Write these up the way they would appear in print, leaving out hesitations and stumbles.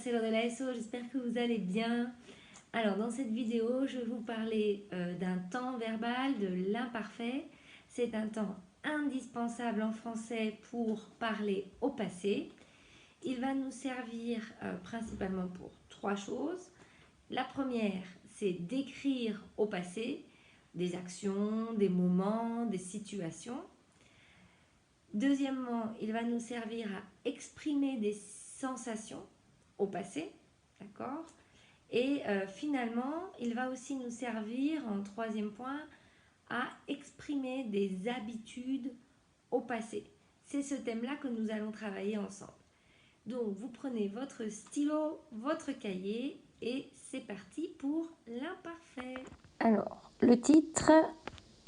c'est Laure de la SO, j'espère que vous allez bien. Alors dans cette vidéo, je vais vous parler d'un temps verbal, de l'imparfait. C'est un temps indispensable en français pour parler au passé. Il va nous servir principalement pour trois choses. La première, c'est d'écrire au passé des actions, des moments, des situations. Deuxièmement, il va nous servir à exprimer des sensations au passé, d'accord? Et finalement, il va aussi nous servir, en troisième point, à exprimer des habitudes au passé. C'est ce thème-là que nous allons travailler ensemble. Donc, vous prenez votre stylo, votre cahier et c'est parti pour l'imparfait. Alors, le titre,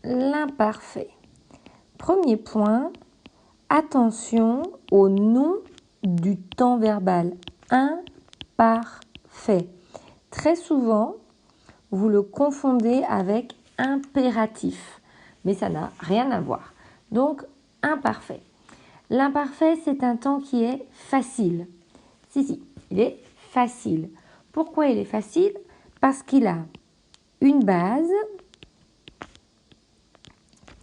l'imparfait. Premier point, attention au nom du temps verbal imparfait. Très souvent, vous le confondez avec impératif, mais ça n'a rien à voir. Donc, imparfait. L'imparfait, c'est un temps qui est facile. Si, il est facile. Pourquoi il est facile? Parce qu'il a une base,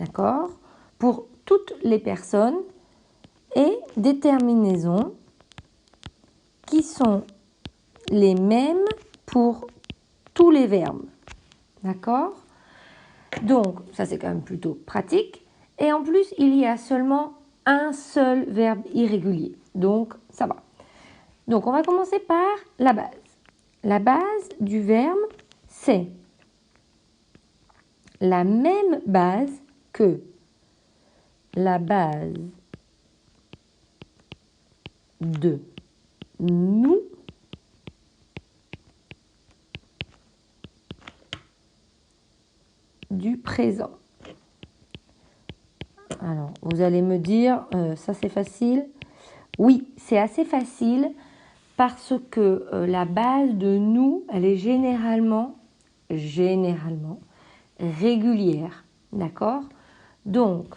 d'accord, pour toutes les personnes et des terminaisons qui sont les mêmes pour tous les verbes, d'accord? Donc, ça c'est quand même plutôt pratique. Et en plus, il y a seulement un seul verbe irrégulier, donc ça va. Donc, on va commencer par la base. La base du verbe, c'est la même base que la base de nous du présent. Alors, vous allez me dire, ça c'est facile. Oui, c'est assez facile parce que la base de nous, elle est généralement régulière. D'accord? Donc,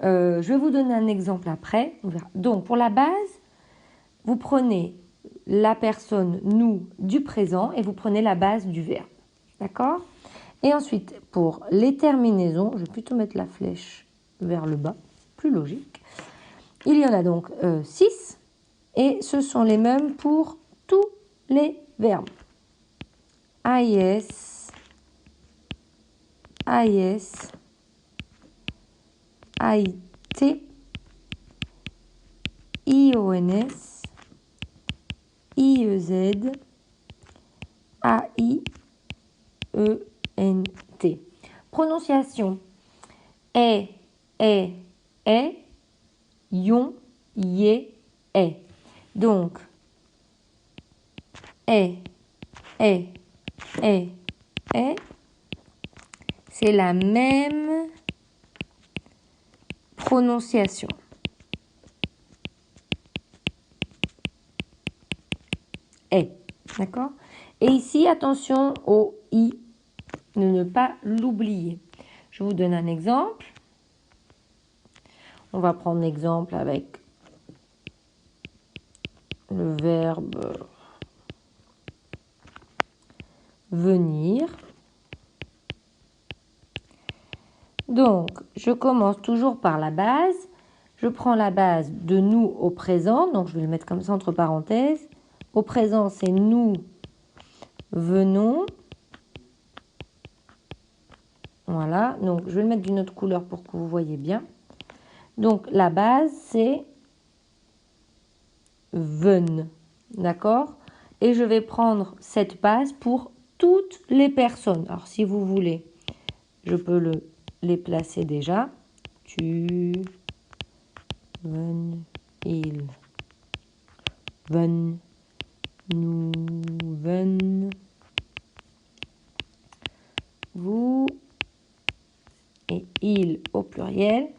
je vais vous donner un exemple après. On verra. Donc, pour la base, vous prenez la personne nous du présent et vous prenez la base du verbe. D'accord? Et ensuite, pour les terminaisons, je vais plutôt mettre la flèche vers le bas, plus logique. Il y en a donc 6 et ce sont les mêmes pour tous les verbes. AIS, AIS, AIT, IONS, IEZ, AIENT. Prononciation est, ion, yé, est. Donc, est, c'est la même prononciation. Est, d'accord? Et ici, attention au i, ne pas l'oublier. Je vous donne un exemple. On va prendre l'exemple avec le verbe venir. Donc, je commence toujours par la base. Je prends la base de nous au présent. Donc, je vais le mettre comme ça entre parenthèses. Au présent, c'est nous venons. Voilà. Donc, je vais le mettre d'une autre couleur pour que vous voyez bien. Donc, la base, c'est ven. D'accord? Et je vais prendre cette base pour toutes les personnes. Alors, si vous voulez, je peux les placer déjà. Tu, ven, il, ven, nous, ven, vous et il au pluriel.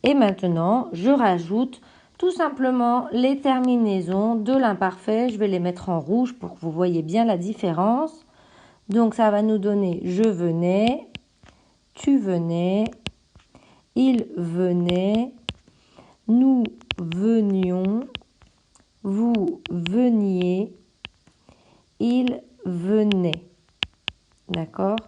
Et maintenant, je rajoute tout simplement les terminaisons de l'imparfait. Je vais les mettre en rouge pour que vous voyez bien la différence. Donc, ça va nous donner je venais, tu venais, il venait, nous venions, vous veniez, il venait. D'accord?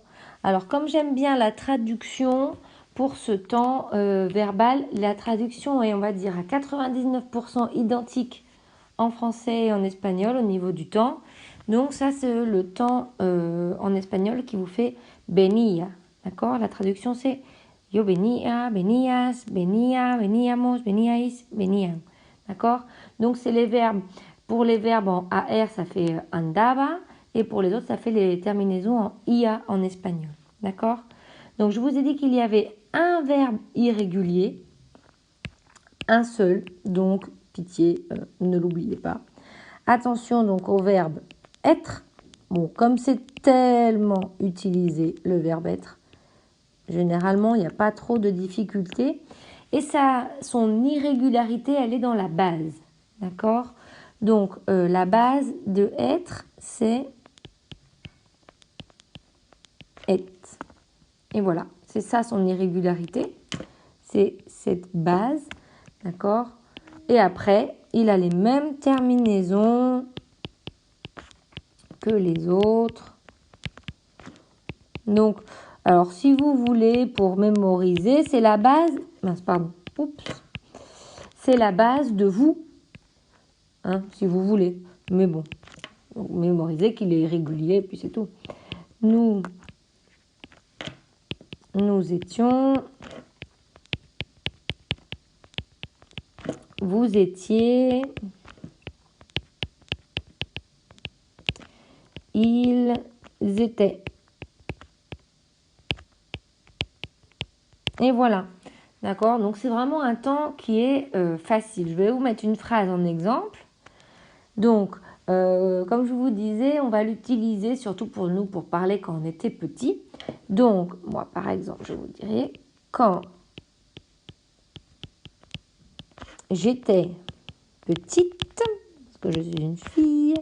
Alors, comme j'aime bien la traduction pour ce temps verbal, la traduction est, on va dire, à 99% identique en français et en espagnol au niveau du temps. Donc, ça, c'est le temps en espagnol qui vous fait venía. D'accord? La traduction, c'est yo venía, venías, venía, veníamos, veníais, venían. D'accord? Donc, c'est les verbes. Pour les verbes en AR, ça fait andaba. Et pour les autres, ça fait les terminaisons en IA en espagnol. D'accord? Donc, je vous ai dit qu'il y avait un verbe irrégulier, un seul. Donc, pitié, ne l'oubliez pas. Attention donc au verbe être. Bon, comme c'est tellement utilisé, le verbe être, généralement, il n'y a pas trop de difficultés. Et ça, son irrégularité, elle est dans la base. D'accord? Donc, la base de être, c'est être. Et voilà, c'est ça son irrégularité. C'est cette base. D'accord? Et après, il a les mêmes terminaisons que les autres. Donc, alors si vous voulez, pour mémoriser, c'est la base, c'est la base de vous, hein, si vous voulez. Mais bon, mémorisez qu'il est irrégulier, puis c'est tout. Nous étions, vous étiez, ils étaient. Et voilà, d'accord? Donc, c'est vraiment un temps qui est facile. Je vais vous mettre une phrase en exemple. Donc, comme je vous disais, on va l'utiliser surtout pour nous, pour parler quand on était petit. Donc, moi, par exemple, je vous dirais, quand j'étais petite, parce que je suis une fille,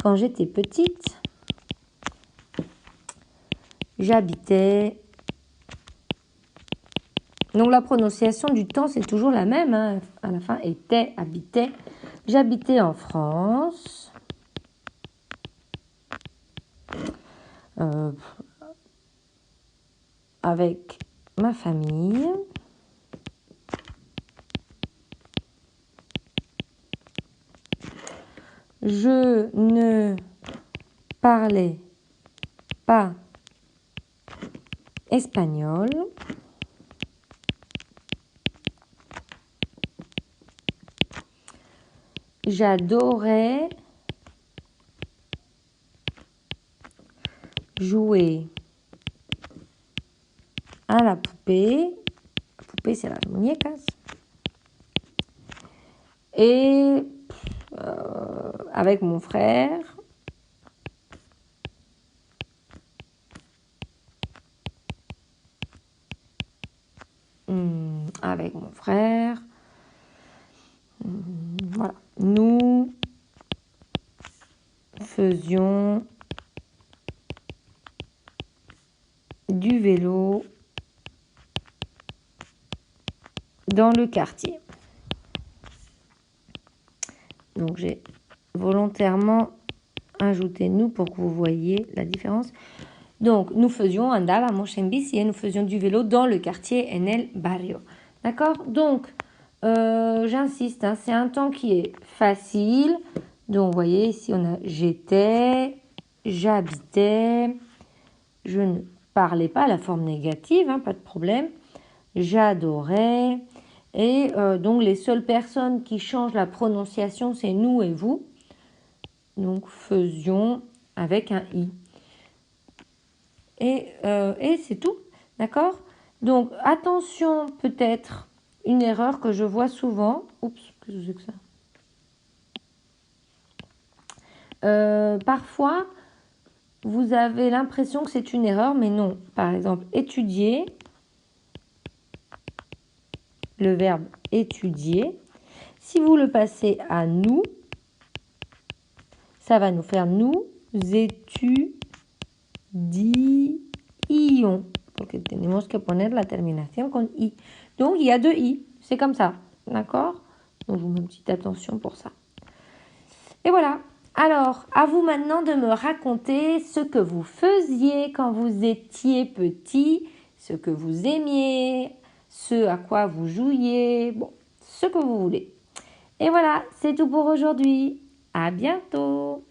quand j'étais petite, j'habitais. Donc, la prononciation du temps, c'est toujours la même, hein. À la fin, était, habitait. J'habitais en France. Avec ma famille. Je ne parlais pas espagnol. J'adorais jouer à la poupée. La poupée, c'est la muñecas. Et avec mon frère, voilà, nous faisions du vélo dans le quartier. Donc, j'ai volontairement ajouté nous pour que vous voyez la différence. Donc, nous faisions andábamos en bici et nous faisions du vélo dans le quartier en el barrio. D'accord? Donc, j'insiste, hein, c'est un temps qui est facile. Donc, vous voyez, ici, on a j'étais, j'habitais, je ne parlais pas, la forme négative, hein, pas de problème. J'adorais. Et donc, les seules personnes qui changent la prononciation, c'est nous et vous. Donc, faisions avec un i. Et c'est tout, d'accord? Donc, attention, peut-être, une erreur que je vois souvent. Oups, qu'est-ce que c'est que ça? Parfois, vous avez l'impression que c'est une erreur, mais non. Par exemple, étudier, le verbe étudier. Si vous le passez à nous, ça va nous faire nous étudions. Porque tenemos que poner la terminación con i. Donc, il y a deux i. C'est comme ça. D'accord? Donc, je vous mets une petite attention pour ça. Et voilà. Alors, à vous maintenant de me raconter ce que vous faisiez quand vous étiez petit, ce que vous aimiez, ce à quoi vous jouiez, bon, ce que vous voulez. Et voilà, c'est tout pour aujourd'hui. À bientôt!